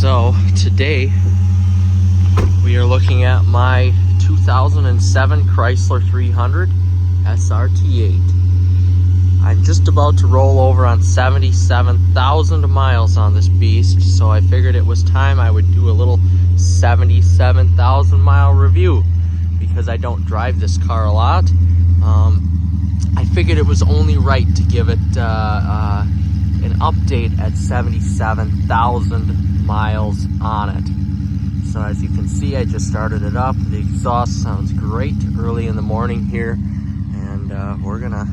So today we are looking at my 2007 Chrysler 300 SRT8. I'm just about to roll over on 77,000 miles on this beast, so I figured it was time I would do a little 77,000 mile review because I don't drive this car a lot. I figured it was only right to give it an update at 77,000 miles on it. So as you can see, I just started it up. The exhaust sounds great early in the morning here, and we're gonna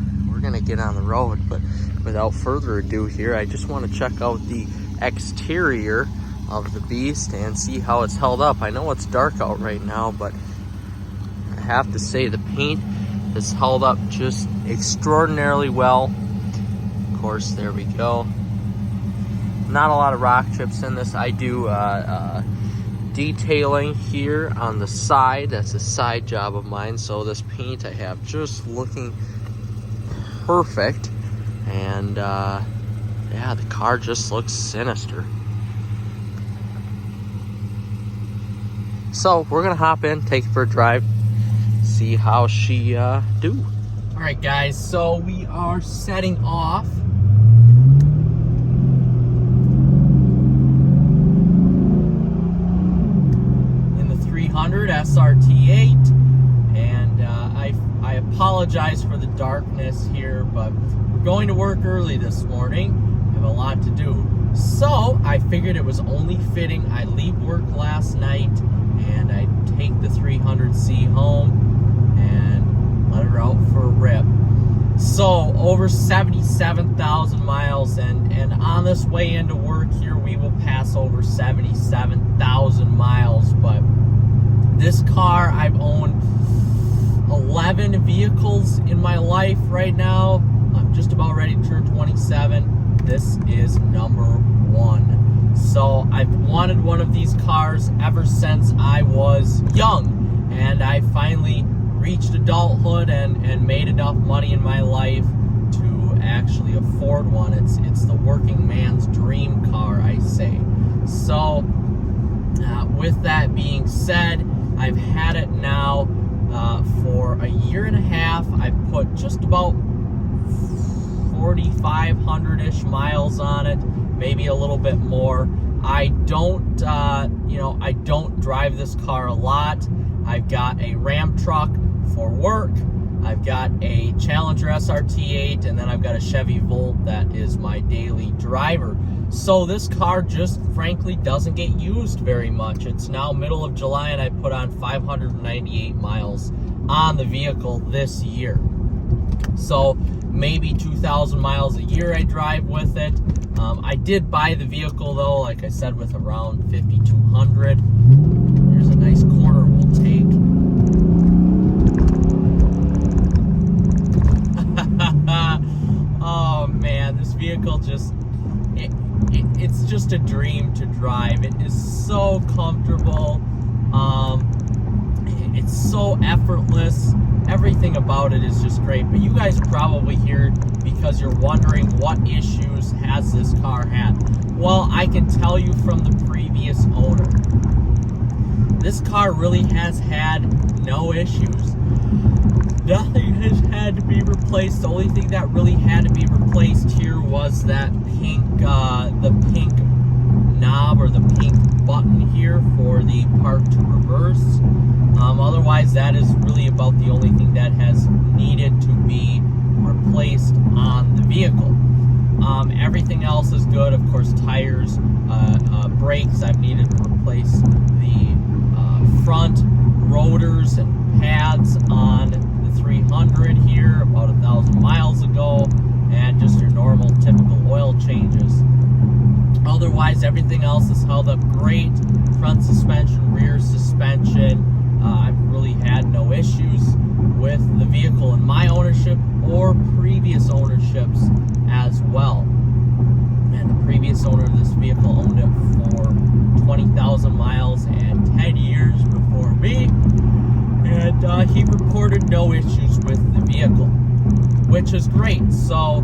get on the road. But without further ado here, I just want to check out the exterior of the beast and see how it's held up. I know it's dark out right now, but I have to say the paint has held up just extraordinarily well. Of course, there we go. Not a lot of rock chips in this. I do detailing here on the side. That's a side job of mine. So this paint I have just looking perfect. And yeah, the car just looks sinister. So we're gonna hop in, take it for a drive, see how she do. All right, guys, so we are setting off. In the 300 SRT8, and I apologize for the darkness here, but we're going to work early this morning. I have a lot to do. So I figured it was only fitting I leave work last night and I take the 300C home and let her out for a rip. So over 77,000 miles, and on this way into work here we will pass over 77,000 miles. But this car, I've owned 11 vehicles in my life right now. I'm just about ready to turn 27. This is number 1. So I've wanted one of these cars ever since I was young, and I finally reached adulthood and made enough money in my life to actually afford one. It's the working man's dream car, I say. So with that being said, I've had it now for a year and a half. I've put just about 4,500-ish miles on it, maybe a little bit more. I don't, I don't drive this car a lot. I've got a Ram truck for work. I've got a Challenger SRT8, and then I've got a Chevy Volt that is my daily driver. So this car just frankly doesn't get used very much. It's now middle of July, and I put on 598 miles on the vehicle this year. So maybe 2,000 miles a year I drive with it. I did buy the vehicle though, like I said, with around 5,200. There's a nice corner we'll take. Oh man, this vehicle just, it's just a dream to drive. It is so comfortable. It's so effortless. Everything about it is just great. But you guys probably here because you're wondering what issues has this car had. Well, I can tell you from the previous owner, this car really has had no issues. Nothing has had to be replaced. The only thing that really had to be replaced here was that pink, the pink knob or the pink button here for the park to reverse. Otherwise, that is really about the only thing that has needed to be replaced on the vehicle. Everything else is good. Of course, tires, brakes. I've needed to replace the front rotors and pads on the 300 here about 1,000 miles ago, and just your normal typical oil changes. Otherwise, everything else is held up great. Front suspension, rear suspension. I've really had no issues with the vehicle in my ownership or previous ownerships as well. And the previous owner of this vehicle owned it for 20,000 miles and 10 years before me. And he reported no issues with the vehicle, which which is great. So,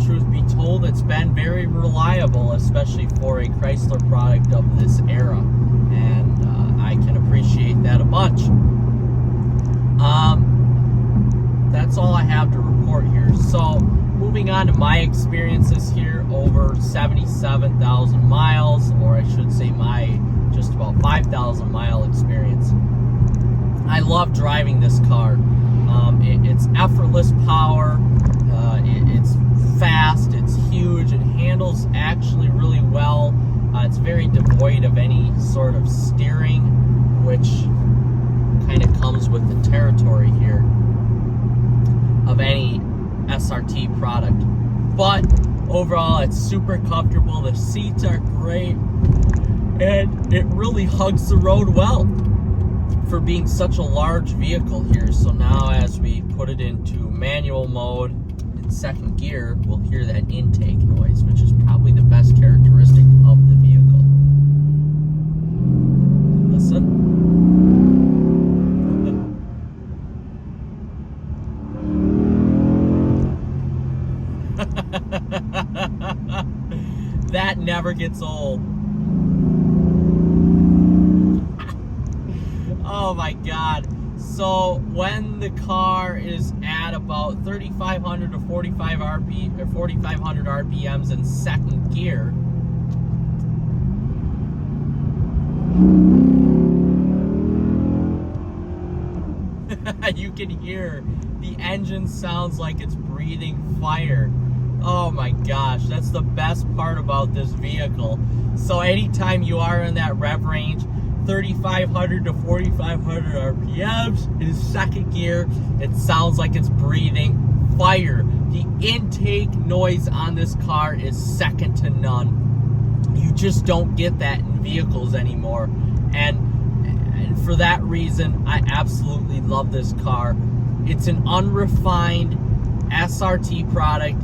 truth be told, it's been very reliable, especially for a Chrysler product of this era, and I can appreciate that a bunch. That's all I have to report here. So, moving on to my experiences here over 77,000 miles, or I should say my just about 5,000 mile experience. I love driving this car. It's effortless power, it's fast, it's huge, it handles actually really well. It's very devoid of any sort of steering, which kind of comes with the territory here of any SRT product. But overall, it's super comfortable, the seats are great, and it really hugs the road well for being such a large vehicle here. So now as we put it into manual mode in second gear, we'll hear that intake noise, which is probably the best characteristic of the vehicle. Listen. That never gets old. Oh my God. So when the car is at about 3,500 to 4,500 RPMs in second gear, you can hear the engine sounds like it's breathing fire. Oh my gosh, that's the best part about this vehicle. So anytime you are in that rev range, 3,500 to 4,500 RPMs in second gear, it sounds like it's breathing fire. The intake noise on this car is second to none. You just don't get that in vehicles anymore. And for that reason, I absolutely love this car. It's an unrefined SRT product.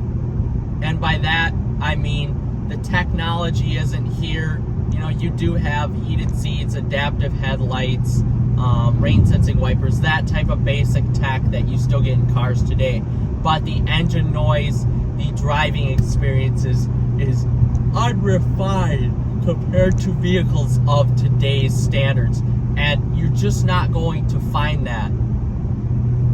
And by that, I mean the technology isn't here. You know, you do have heated seats, adaptive headlights, rain sensing wipers, that type of basic tech that you still get in cars today. But the engine noise, the driving experiences is unrefined compared to vehicles of today's standards. And you're just not going to find that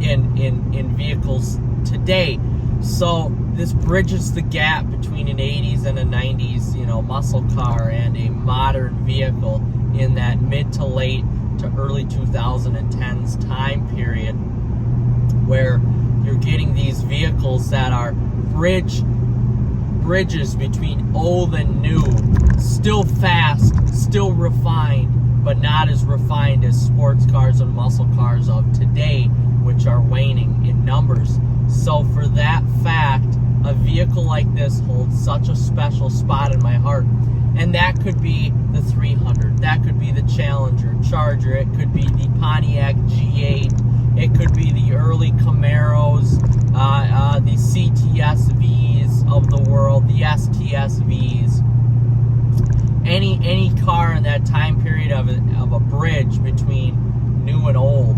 in vehicles today. So this bridges the gap between an 80s and a 90s, you know, muscle car and a modern vehicle in that mid to late to early 2010s time period, where you're getting these vehicles that are bridges between old and new, still fast, still refined, but not as refined as sports cars and muscle cars of today, which are waning in numbers. So for that fact, a vehicle like this holds such a special spot in my heart. And that could be the 300, that could be the Challenger, Charger, it could be the Pontiac G8, it could be the early Camaros, the CTS-Vs of the world, the STS-Vs. Any car in that time period of a bridge between new and old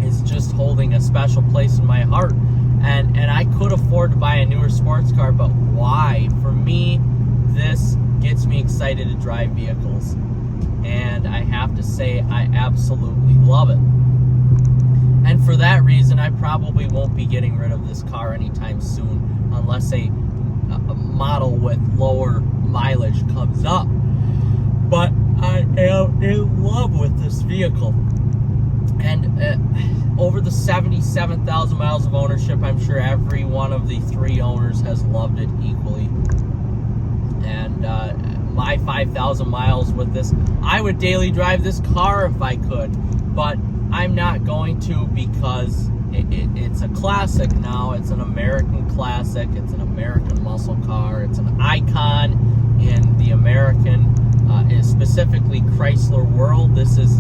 is just holding a special place in my heart. And I could afford to buy a newer sports car, but why? For me, this gets me excited to drive vehicles. And I have to say, I absolutely love it. And for that reason, I probably won't be getting rid of this car anytime soon, unless a model with lower mileage comes up. But I am in love with this vehicle. And over the 77,000 miles of ownership, I'm sure every one of the three owners has loved it equally. And my 5,000 miles with this, I would daily drive this car if I could, but I'm not going to, because it's a classic now. It's an American classic. It's an American muscle car. It's an icon in the American, specifically Chrysler world. This is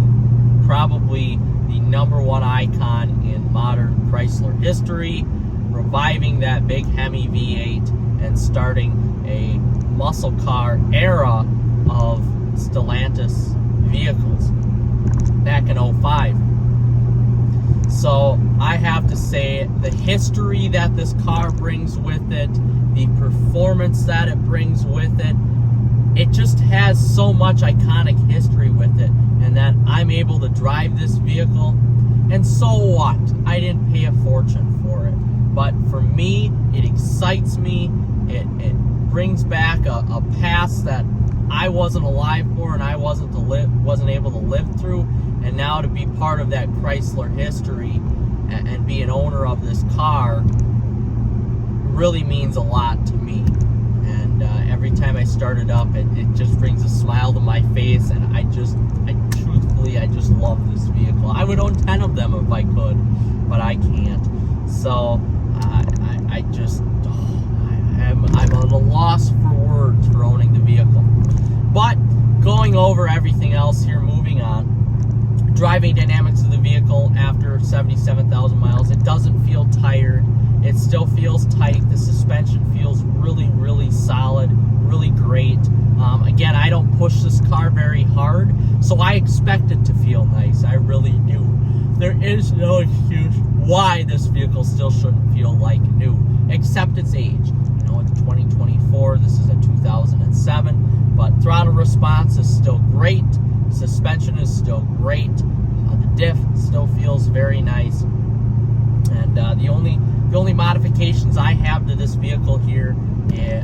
probably the #1 icon in modern Chrysler history, reviving that big Hemi V8 and starting a muscle car era of Stellantis vehicles back in '05. So I have to say, the history that this car brings with it, the performance that it brings with it, it just has so much iconic history with it, and that I'm able to drive this vehicle. And so what? I didn't pay a fortune for it, but for me, it excites me. It brings back a past that I wasn't alive for and I wasn't able to live through, and now to be part of that Chrysler history and be an owner of this car really means a lot to me. And every time I start it up, it just brings a smile to my face, and I truthfully just love this vehicle. I would own 10 of them if I could, but I can't. So I'm at a loss for words for owning the vehicle. But going over everything else here, moving on, driving dynamics of the vehicle after 77,000 miles, it doesn't feel tired. It still feels tight. The suspension feels really, really solid, really great. Again, I don't push this car very hard, so I expect it to feel nice. I really do. There is no excuse why this vehicle still shouldn't feel like new, except its age. You know, it's 2024. This is a 2007, but throttle response is still great. Suspension is still great. The diff still feels very nice. And the only modifications I have to this vehicle here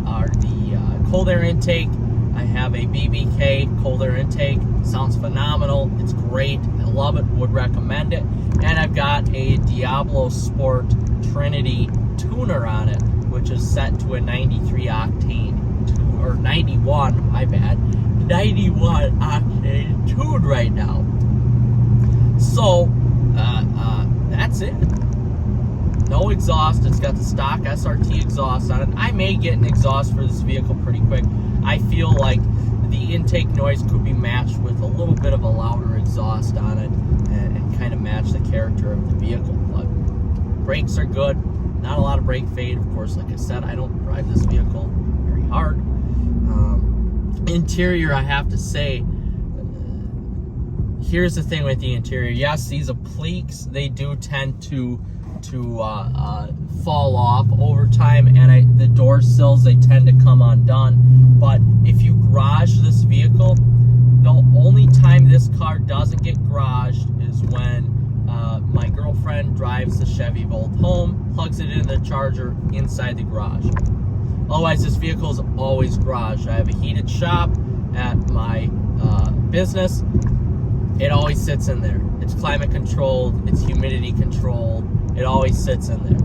are the cold air intake. I have a BBK cold air intake. Sounds phenomenal. It's great. I love it. Would recommend it. And I've got a Diablo Sport Trinity tuner on it, which is set to a 93 octane, or 91, my bad, 91 octane tune right now. So, that's it. No exhaust. It's got the stock SRT exhaust on it. I may get an exhaust for this vehicle pretty quick. I feel like the intake noise could be matched with a little bit of a louder exhaust on it and kind of match the character of the vehicle. But brakes are good. Not a lot of brake fade. Of course, like I said, I don't drive this vehicle very hard. Interior, I have to say, here's the thing with the interior. Yes, these appliques, they do tend to fall off over time, and the door sills, they tend to come undone. But if you garage this vehicle, the only time this car doesn't get garaged is when my girlfriend drives the Chevy Volt home, plugs it into the charger inside the garage. Otherwise, this vehicle is always garaged. I have a heated shop at my business. It always sits in there. It's climate controlled, it's humidity controlled. It always sits in there.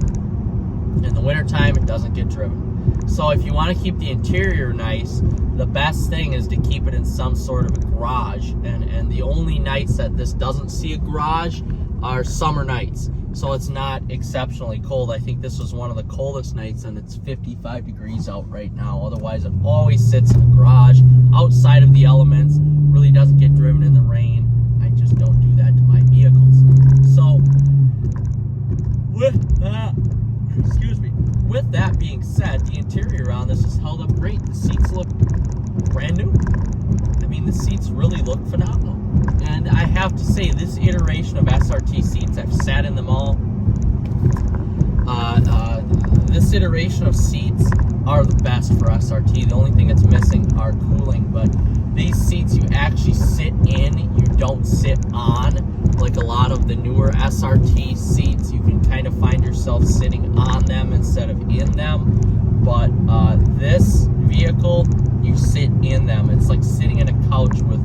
In the wintertime, it doesn't get driven. So if you want to keep the interior nice, the best thing is to keep it in some sort of a garage. And the only nights that this doesn't see a garage are summer nights. So it's not exceptionally cold. I think this was one of the coldest nights, and it's 55 degrees out right now. Otherwise, it always sits in a garage outside of the elements. Really doesn't get driven in the rain. I just don't do that to my vehicles. So with that being said, the interior on this is held up great. The seats look brand new. I mean, the seats really look phenomenal. And I have to say, this iteration of SRT seats, I've sat in them all. This iteration of seats are the best for SRT. The only thing that's missing are cooling, but these seats you actually sit in, you don't sit on. Like a lot of the newer SRT seats, you can kind of find yourself sitting on them instead of in them. But this vehicle, you sit in them. It's like sitting in a couch with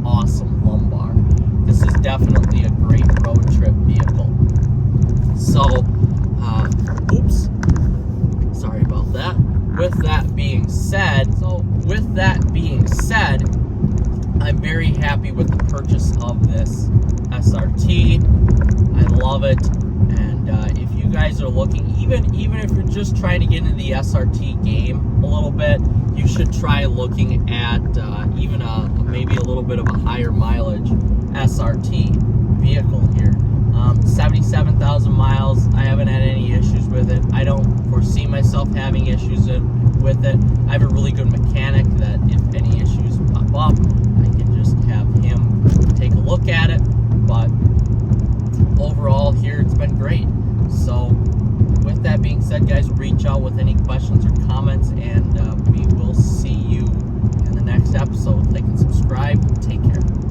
awesome lumbar. This is definitely a great road trip vehicle. So, oops, sorry about that. With that being said, I'm very happy with the purchase of this SRT. I love it, and if you guys are looking, even if you're just trying to get into the SRT game a little bit, you should try looking at even maybe a little bit of a higher mileage SRT vehicle here. 77,000 miles. I haven't had any issues with it. I don't foresee myself having issues with it. I have a really good mechanic that if any issues pop up, I can just have him take a look at it. But overall here, that being said, guys, reach out with any questions or comments, and we will see you in the next episode. Like and subscribe. Take care.